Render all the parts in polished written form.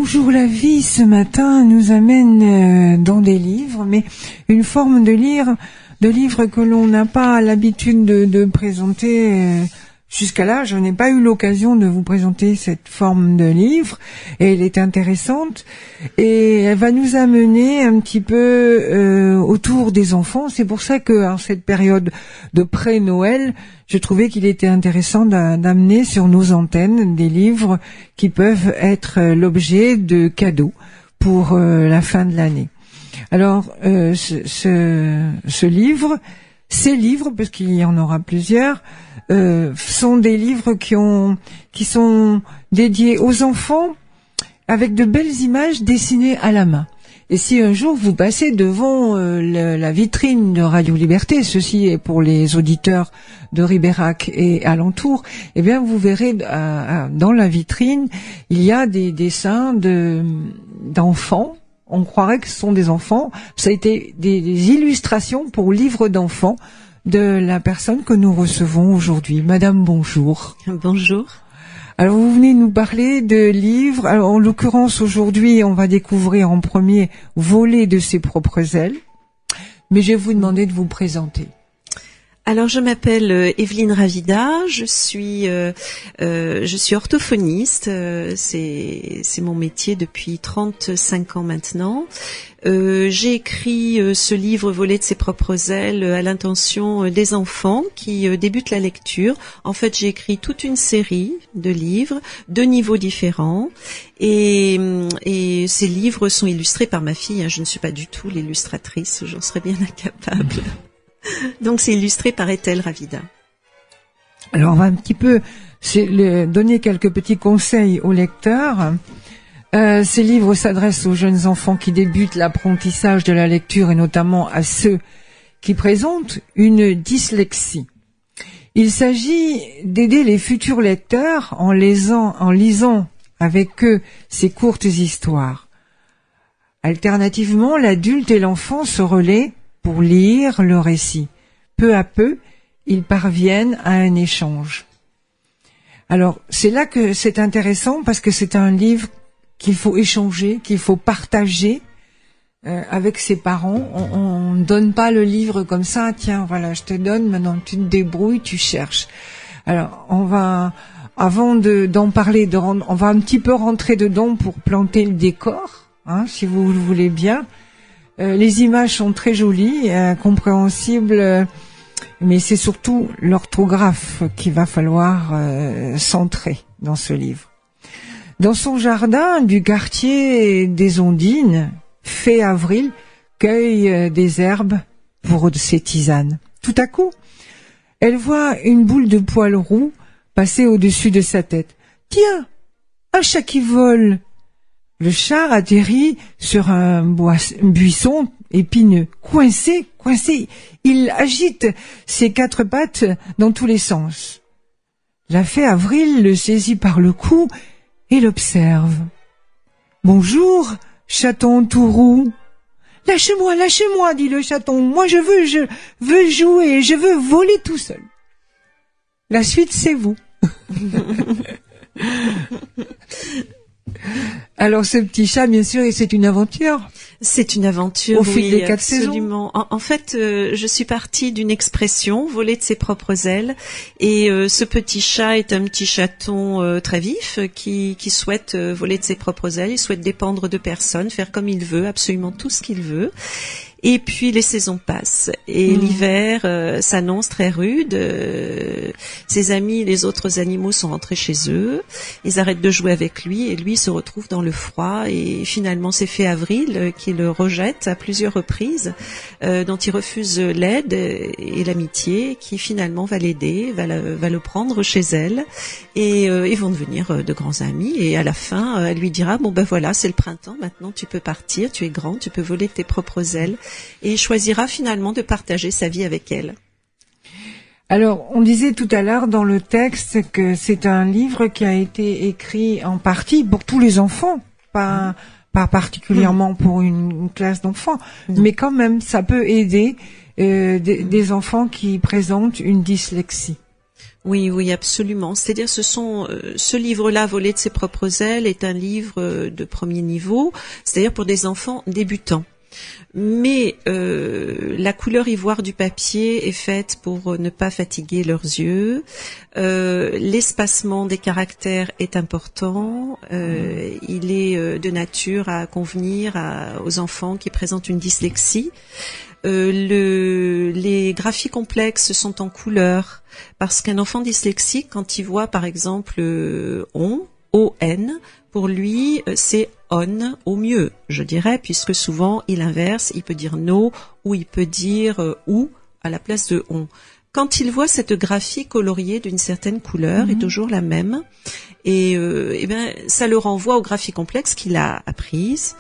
Bonjour la vie, ce matin nous amène dans des livres, mais une forme de livre que l'on n'a pas l'habitude de présenter. Jusqu'à là, je n'ai pas eu l'occasion de vous présenter cette forme de livre, et elle est intéressante, et elle va nous amener un petit peu autour des enfants. C'est pour ça que, en cette période de pré-Noël, je trouvais qu'il était intéressant d'amener sur nos antennes des livres qui peuvent être l'objet de cadeaux pour la fin de l'année. Alors, ces livres, parce qu'il y en aura plusieurs, sont des livres qui sont dédiés aux enfants avec de belles images dessinées à la main. Et si un jour vous passez devant la vitrine de Radio Liberté, ceci est pour les auditeurs de Ribérac et alentour, eh bien vous verrez dans la vitrine, il y a des dessins d'enfants. On croirait que ce sont des enfants. Ça a été des illustrations pour livres d'enfants de la personne que nous recevons aujourd'hui. Madame, bonjour. Bonjour. Alors, vous venez nous parler de livres. Alors, en l'occurrence, aujourd'hui, on va découvrir en premier Voler de ses propres ailes. Mais je vais vous demander de vous présenter. Alors, je m'appelle Evelyne Ravida, je suis orthophoniste, c'est mon métier depuis 35 ans maintenant. J'ai écrit ce livre Voler de ses propres ailes à l'intention des enfants qui débutent la lecture. En fait, j'ai écrit toute une série de livres de niveaux différents et ces livres sont illustrés par ma fille. Je ne suis pas du tout l'illustratrice, j'en serais bien incapable. Donc c'est illustré par Ethel Ravida. Alors on va un petit peu donner quelques petits conseils aux lecteurs. Ces livres s'adressent aux jeunes enfants qui débutent l'apprentissage de la lecture et notamment à ceux qui présentent une dyslexie. Il s'agit d'aider les futurs lecteurs en lisant avec eux ces courtes histoires. Alternativement, l'adulte et l'enfant se relaient pour lire le récit. Peu à peu, ils parviennent à un échange. Alors, c'est là que c'est intéressant parce que c'est un livre qu'il faut échanger, qu'il faut partager avec ses parents. On ne donne pas le livre comme ça, tiens, voilà, je te donne, maintenant tu te débrouilles, tu cherches. Alors, avant d'en parler, on va un petit peu rentrer dedans pour planter le décor, si vous le voulez bien. Les images sont très jolies, compréhensibles, mais c'est surtout l'orthographe qu'il va falloir centrer dans ce livre. Dans son jardin du quartier des Ondines, Fée Avril cueille des herbes pour ses tisanes. Tout à coup, elle voit une boule de poils roux passer au-dessus de sa tête. « Tiens, un chat qui vole !» Le chat atterrit sur un buisson épineux. Coincé, il agite ses quatre pattes dans tous les sens. La fée Avril le saisit par le cou et l'observe. « Bonjour, chaton tout roux. »« Lâchez-moi, dit le chaton. Moi je veux jouer, je veux voler tout seul. » La suite, c'est vous. Alors ce petit chat, bien sûr, c'est une aventure. C'est une aventure, au fil des 4 absolument. saisons. En fait, je suis partie d'une expression, voler de ses propres ailes, et ce petit chat est un petit chaton très vif qui souhaite voler de ses propres ailes. Il souhaite dépendre de personne, faire comme il veut, absolument tout ce qu'il veut. Et puis les saisons passent et l'hiver s'annonce très rude. Ses amis, les autres animaux sont rentrés chez eux. Ils arrêtent de jouer avec lui et lui se retrouve dans le froid. Et finalement, c'est Fée Avril qui le rejette à plusieurs reprises, dont il refuse l'aide et l'amitié, qui finalement va l'aider, va le prendre chez elle et ils vont devenir de grands amis. Et à la fin, elle lui dira bon ben voilà, c'est le printemps, maintenant tu peux partir, tu es grand, tu peux voler de tes propres ailes. Et il choisira finalement de partager sa vie avec elle. Alors, on disait tout à l'heure dans le texte que c'est un livre qui a été écrit en partie pour tous les enfants, pas particulièrement pour une classe d'enfants, mais quand même, ça peut aider des enfants qui présentent une dyslexie. Oui, oui, absolument. C'est-à-dire, ce livre-là, Voler de ses propres ailes, est un livre de premier niveau, c'est-à-dire pour des enfants débutants. Mais la couleur ivoire du papier est faite pour ne pas fatiguer leurs yeux. L'espacement des caractères est important. Il est de nature à convenir aux enfants qui présentent une dyslexie. Les graphies complexes sont en couleur parce qu'un enfant dyslexique, quand il voit par exemple O-N, pour lui c'est on au mieux, je dirais, puisque souvent il inverse, il peut dire no ou il peut dire ou à la place de on. Quand il voit cette graphie coloriée d'une certaine couleur, et toujours la même, et bien ça le renvoie aux graphies complexes qu'il a apprises,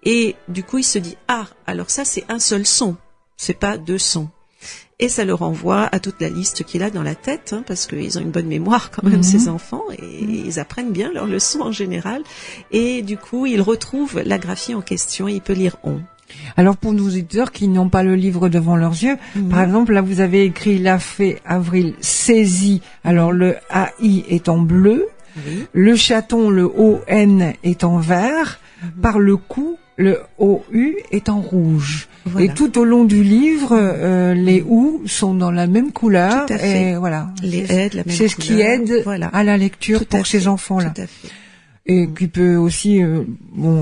et du coup il se dit alors ça c'est un seul son, c'est pas deux sons. Et ça le renvoie à toute la liste qu'il a dans la tête, parce qu'ils ont une bonne mémoire quand même, ces enfants, et ils apprennent bien leurs leçons en général. Et du coup, il retrouve la graphie en question et il peut lire on. Alors pour nos auditeurs qui n'ont pas le livre devant leurs yeux, par exemple, là vous avez écrit la fée Avril saisit. Alors le AI est en bleu, le chaton, le ON est en vert, par le coup, le OU est en rouge. Voilà. Et tout au long du livre, les OU sont dans la même couleur. Tout à fait. Et voilà. Les aides, la même couleur. C'est ce qui aide à la lecture pour ces enfants-là. Tout à fait. Et qui peut aussi,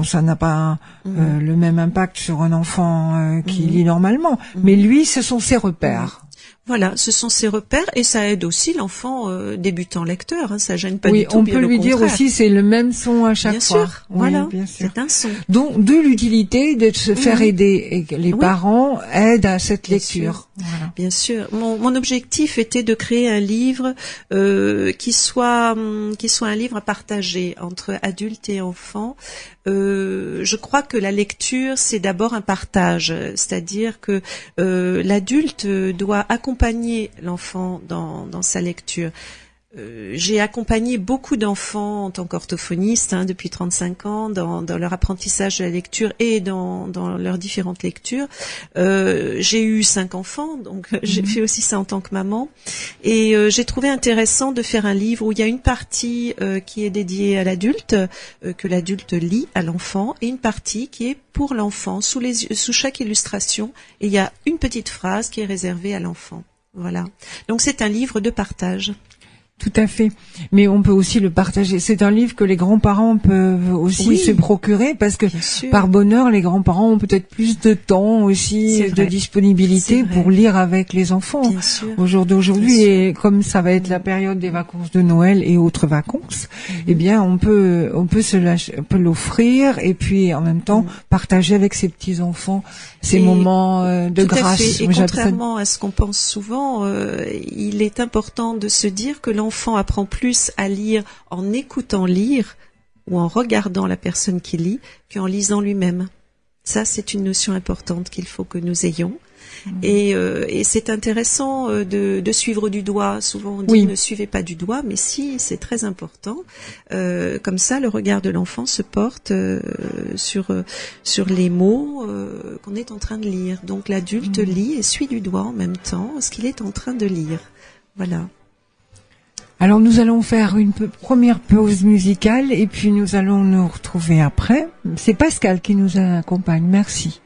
ça n'a pas le même impact sur un enfant qui lit normalement, mais lui, ce sont ses repères. Voilà, ce sont ses repères et ça aide aussi l'enfant débutant lecteur. Ça gêne pas du tout. Oui, on peut lui dire aussi c'est le même son à chaque fois. Bien sûr, voilà, c'est un son. Donc de l'utilité de se faire aider et que les parents aident à cette lecture. Voilà. Bien sûr. Mon objectif était de créer un livre qui soit un livre à partager entre adultes et enfants. Je crois que la lecture c'est d'abord un partage, c'est-à-dire que l'adulte doit accompagner l'enfant dans sa lecture. J'ai accompagné beaucoup d'enfants en tant qu'orthophoniste depuis 35 ans dans leur apprentissage de la lecture et dans leurs différentes lectures. J'ai eu 5 enfants, donc j'ai fait aussi ça en tant que maman. Et j'ai trouvé intéressant de faire un livre où il y a une partie qui est dédiée à l'adulte, que l'adulte lit à l'enfant, et une partie qui est pour l'enfant. Sous chaque illustration, il y a une petite phrase qui est réservée à l'enfant. Voilà. Donc c'est un livre de partage. Tout à fait. Mais on peut aussi le partager. C'est un livre que les grands-parents peuvent aussi se procurer parce que par bonheur, les grands-parents ont peut-être plus de temps aussi, de disponibilité pour lire avec les enfants au jour d'aujourd'hui. Et comme ça va être la période des vacances de Noël et autres vacances, eh bien, on peut l'offrir et puis en même temps partager avec ses petits-enfants ces moments de grâce. Et contrairement à ce qu'on pense souvent, il est important de se dire que l'enfant apprend plus à lire en écoutant lire ou en regardant la personne qui lit qu'en lisant lui-même. Ça, c'est une notion importante qu'il faut que nous ayons. Et c'est intéressant de suivre du doigt. Souvent, on dit ne suivez pas du doigt, mais si, c'est très important. Comme ça, le regard de l'enfant se porte sur les mots qu'on est en train de lire. Donc, l'adulte lit et suit du doigt en même temps ce qu'il est en train de lire. Voilà. Alors nous allons faire une première pause musicale et puis nous allons nous retrouver après. C'est Pascal qui nous accompagne. Merci.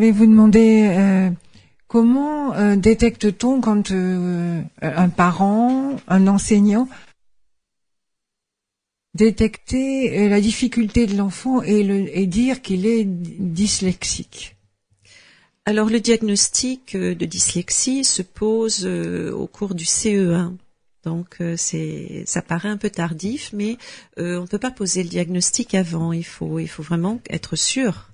vais vous demander comment détecte-t-on quand un parent, un enseignant détecter la difficulté de l'enfant et dire qu'il est dyslexique? Alors le diagnostic de dyslexie se pose au cours du CE1. Donc ça paraît un peu tardif, mais on ne peut pas poser le diagnostic avant. Il faut vraiment être sûr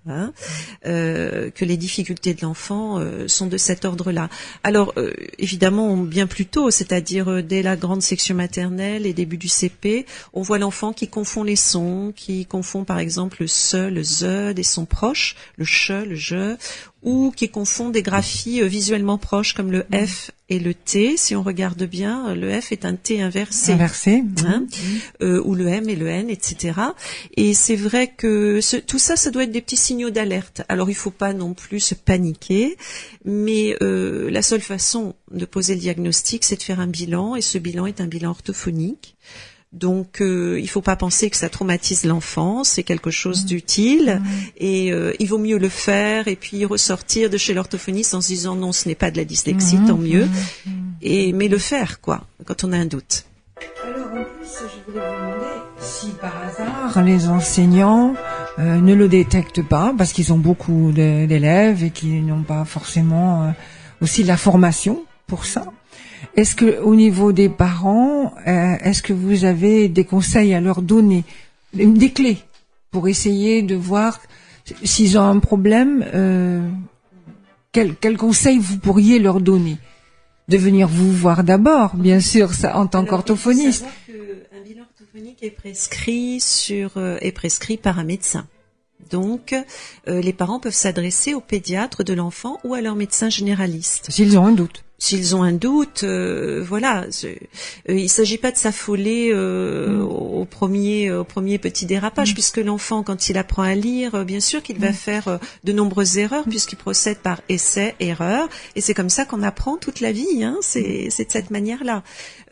que les difficultés de l'enfant sont de cet ordre-là. Alors évidemment bien plus tôt, c'est-à-dire dès la grande section maternelle et début du CP, on voit l'enfant qui confond les sons, qui confond par exemple le se, le ze, des sons proches, le che, le je, ou qui confond des graphies visuellement proches comme le F et le T. Si on regarde bien, le F est un T inversé. Ou le M et le N, etc. Et c'est vrai que tout ça, ça doit être des petits signaux d'alerte. Alors il faut pas non plus se paniquer, mais la seule façon de poser le diagnostic, c'est de faire un bilan, et ce bilan est un bilan orthophonique. Donc il faut pas penser que ça traumatise l'enfant, c'est quelque chose d'utile, et il vaut mieux le faire et puis ressortir de chez l'orthophoniste en se disant non, ce n'est pas de la dyslexie, tant mieux, mais le faire quoi, quand on a un doute. Alors en plus, je voulais vous demander si par hasard les enseignants ne le détectent pas parce qu'ils ont beaucoup d'élèves et qu'ils n'ont pas forcément aussi de la formation pour ça. Est-ce que au niveau des parents, est-ce que vous avez des conseils à leur donner, des clés pour essayer de voir s'ils ont un problème, quels conseils vous pourriez leur donner? De venir vous voir d'abord, bien sûr, ça en tant qu'orthophoniste. Il faut savoir qu'un bilan orthophonique est prescrit par un médecin. Donc, les parents peuvent s'adresser au pédiatre de l'enfant ou à leur médecin généraliste. S'ils ont un doute. S'ils ont un doute, voilà. Il s'agit pas de s'affoler au premier petit dérapage, puisque l'enfant, quand il apprend à lire, bien sûr qu'il va faire de nombreuses erreurs, puisqu'il procède par essai, erreur, et c'est comme ça qu'on apprend toute la vie. C'est de cette manière-là.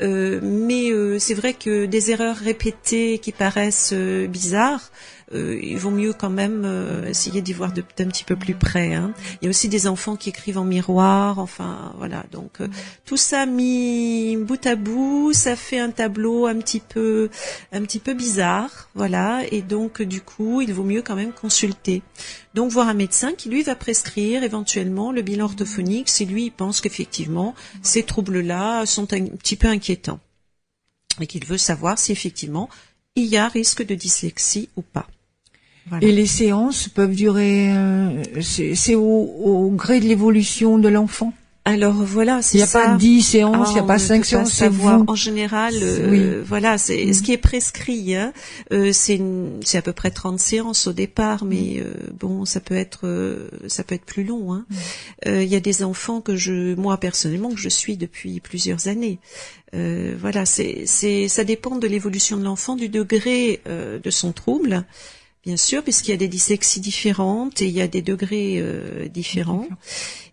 Mais c'est vrai que des erreurs répétées qui paraissent bizarres, il vaut mieux quand même essayer d'y voir d'un petit peu plus près. Il y a aussi des enfants qui écrivent en miroir, enfin voilà. Donc tout ça mis bout à bout, ça fait un tableau un petit peu bizarre, voilà. Et donc du coup, il vaut mieux quand même consulter. Donc voir un médecin qui lui va prescrire éventuellement le bilan orthophonique si lui il pense qu'effectivement ces troubles-là sont un petit peu inquiétants et qu'il veut savoir si effectivement il y a risque de dyslexie ou pas. Voilà. Et les séances peuvent durer, c'est au gré de l'évolution de l'enfant. Alors voilà, c'est ça. Il n'y a pas 10 séances, il n'y a pas 5 séances, c'est vous. En général, voilà, c'est ce qui est prescrit. C'est à peu près 30 séances au départ, mais bon, ça peut être plus long. Il y a des enfants moi personnellement, que je suis depuis plusieurs années. Voilà, ça dépend de l'évolution de l'enfant, du degré de son trouble. Bien sûr, puisqu'il y a des dyslexies différentes et il y a des degrés différents.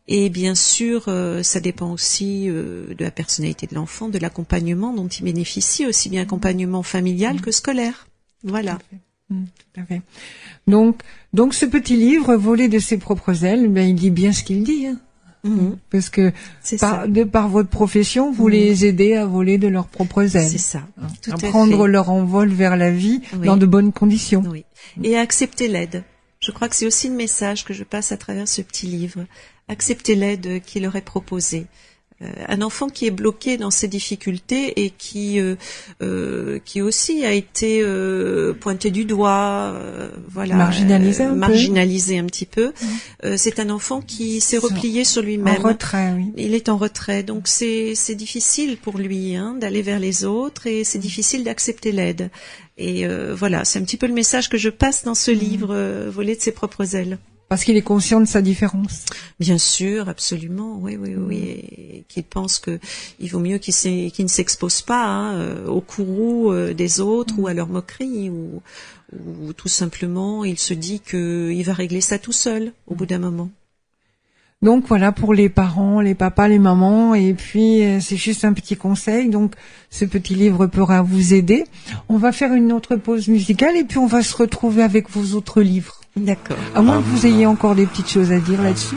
Et bien sûr, ça dépend aussi de la personnalité de l'enfant, de l'accompagnement dont il bénéficie, aussi bien accompagnement familial que scolaire. Voilà. Tout à fait. Donc ce petit livre, Voler de ses propres ailes, il dit bien ce qu'il dit. Parce que par votre profession, vous les aidez à voler de leurs propres ailes. C'est ça. À prendre leur envol vers la vie dans de bonnes conditions. Oui. Et à accepter l'aide. Je crois que c'est aussi le message que je passe à travers ce petit livre. Accepter l'aide qui leur est proposée. Un enfant qui est bloqué dans ses difficultés et qui aussi a été pointé du doigt, voilà, marginalisé un petit peu. C'est un enfant qui s'est replié sur lui-même. En retrait, oui. Il est en retrait, donc c'est difficile pour lui d'aller vers les autres et c'est difficile d'accepter l'aide. Et voilà, c'est un petit peu le message que je passe dans ce livre, Voler de ses propres ailes. Parce qu'il est conscient de sa différence. Bien sûr, absolument, oui. Et qu'il pense que il vaut mieux qu'il ne s'expose pas au courroux des autres ou à leur moquerie ou tout simplement il se dit qu'il va régler ça tout seul au bout d'un moment. Donc voilà pour les parents, les papas, les mamans, et puis c'est juste un petit conseil. Donc ce petit livre pourra vous aider. On va faire une autre pause musicale et puis on va se retrouver avec vos autres livres. D'accord. À moins que vous ayez encore des petites choses à dire là-dessus.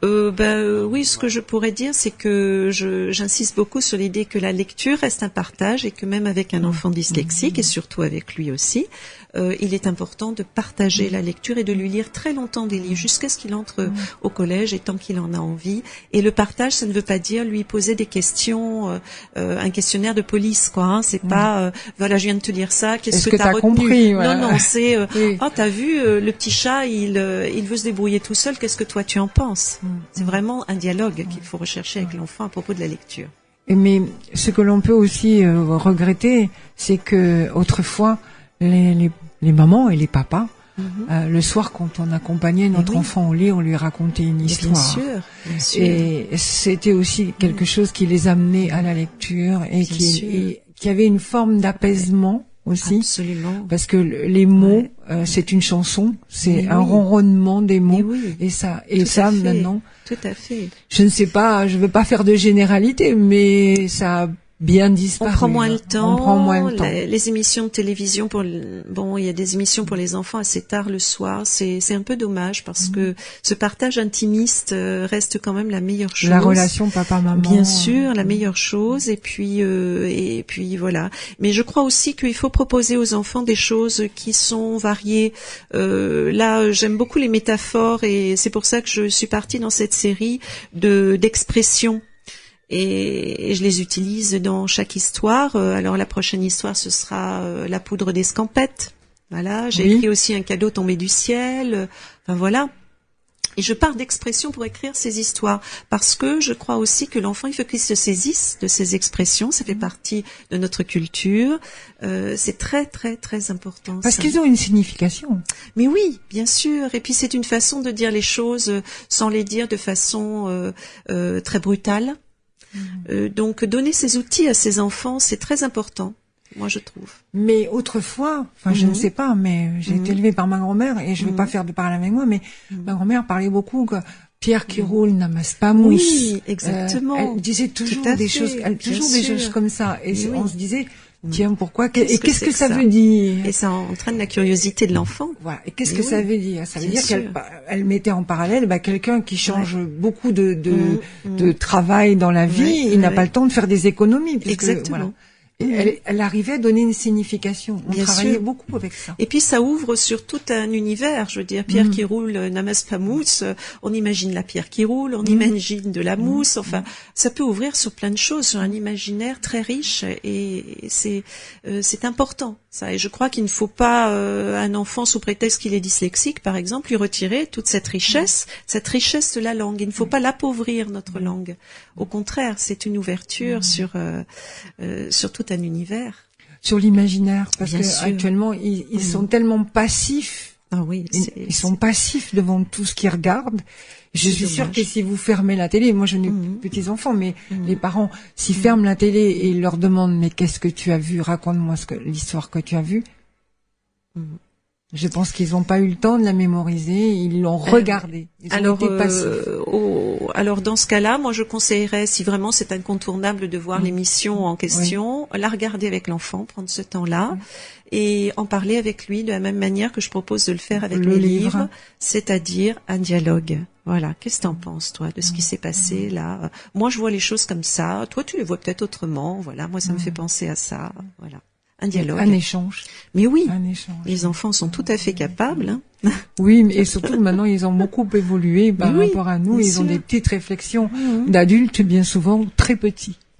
Oui, ce que je pourrais dire, c'est que j'insiste beaucoup sur l'idée que la lecture reste un partage et que même avec un enfant dyslexique et surtout avec lui aussi, il est important de partager la lecture et de lui lire très longtemps des livres jusqu'à ce qu'il entre au collège et tant qu'il en a envie. Et le partage, ça ne veut pas dire lui poser des questions, un questionnaire de police, quoi. Hein. C'est pas, voilà, je viens de te lire ça, qu'est-ce que t'as retenu? Compris, voilà. Non, c'est, oui. Oh, t'as vu, le petit chat, il veut se débrouiller tout seul. Qu'est-ce que toi tu en penses? C'est vraiment un dialogue qu'il faut rechercher avec l'enfant à propos de la lecture. Mais ce que l'on peut aussi regretter, c'est que autrefois les mamans et les papas, le soir quand on accompagnait notre enfant au lit, on lui racontait une histoire. Bien sûr. Et c'était aussi quelque chose qui les amenait à la lecture et qui avait une forme d'apaisement aussi. Absolument. Parce que les mots, c'est une chanson, c'est un ronronnement des mots. Et ça maintenant. Tout à fait. Je ne sais pas, je veux pas faire de généralité, mais ça a bien disparu. On prend moins le temps. Les émissions de télévision il y a des émissions pour les enfants assez tard le soir. C'est un peu dommage parce que ce partage intimiste reste quand même la meilleure chose. La relation papa-maman. Bien sûr, la meilleure chose. Et puis voilà. Mais je crois aussi qu'il faut proposer aux enfants des choses qui sont variées. Là, j'aime beaucoup les métaphores et c'est pour ça que je suis partie dans cette série d'expressions. Et je les utilise dans chaque histoire. Alors la prochaine histoire, ce sera la poudre d'escampette. Voilà, j'ai écrit aussi un cadeau tombé du ciel. Enfin voilà. Et je pars d'expressions pour écrire ces histoires parce que je crois aussi que l'enfant, il faut qu'il se saisisse de ces expressions. Ça fait partie de notre culture. C'est très très très important. Parce qu'ils ont une signification. Mais oui, bien sûr. Et puis c'est une façon de dire les choses sans les dire de façon très brutale. Donc donner ces outils à ces enfants, c'est très important, moi je trouve. Mais autrefois, je ne sais pas, mais j'ai été élevée par ma grand-mère et je ne veux pas faire de parler avec moi, mais ma grand-mère parlait beaucoup que pierre qui roule n'amasse pas mousse. Oui, exactement. Elle disait toujours des choses comme ça et on se disait tiens, pourquoi qu'est-ce que ça veut dire? Et ça entraîne la curiosité de l'enfant. Voilà. Et qu'est-ce que ça veut dire? Ça veut dire qu'elle mettait en parallèle quelqu'un qui change beaucoup de travail dans la vie, il n'a pas le temps de faire des économies. Exactement. Voilà. Elle arrivait à donner une signification. On travaillait beaucoup avec ça. Et puis ça ouvre sur tout un univers. Je veux dire, pierre qui roule n'amasse pas mousse. On imagine la pierre qui roule, on imagine de la mousse. Enfin, ça peut ouvrir sur plein de choses, sur un imaginaire très riche. Et c'est important, ça. Et je crois qu'il ne faut pas un enfant sous prétexte qu'il est dyslexique, par exemple, lui retirer toute cette richesse de la langue. Il ne faut pas l'appauvrir, notre langue. Au contraire, c'est une ouverture sur tout un univers. Sur l'imaginaire, parce que actuellement ils sont tellement passifs. Ah oui, ils sont passifs devant tout ce qu'ils regardent. Je suis sûre que si vous fermez la télé, moi je n'ai plus petits enfants, mais les parents, s'ils ferment la télé et ils leur demandent mais qu'est-ce que tu as vu, raconte-moi l'histoire que tu as vue. Je pense qu'ils n'ont pas eu le temps de la mémoriser, ils l'ont regardée. Alors dans ce cas-là, moi je conseillerais, si vraiment c'est incontournable de voir l'émission en question, la regarder avec l'enfant, prendre ce temps-là et en parler avec lui de la même manière que je propose de le faire avec les livres, c'est-à-dire un dialogue. Voilà, qu'est-ce que t'en penses toi de ce qui s'est passé là? Moi je vois les choses comme ça, toi tu les vois peut-être autrement. Voilà, moi ça me fait penser à ça. Voilà. Un dialogue. Un échange. Mais oui, un échange. Les enfants sont tout à fait capables. Hein. Oui, et surtout maintenant ils ont beaucoup évolué par rapport à nous. Ils ont des petites réflexions d'adultes bien souvent très petits.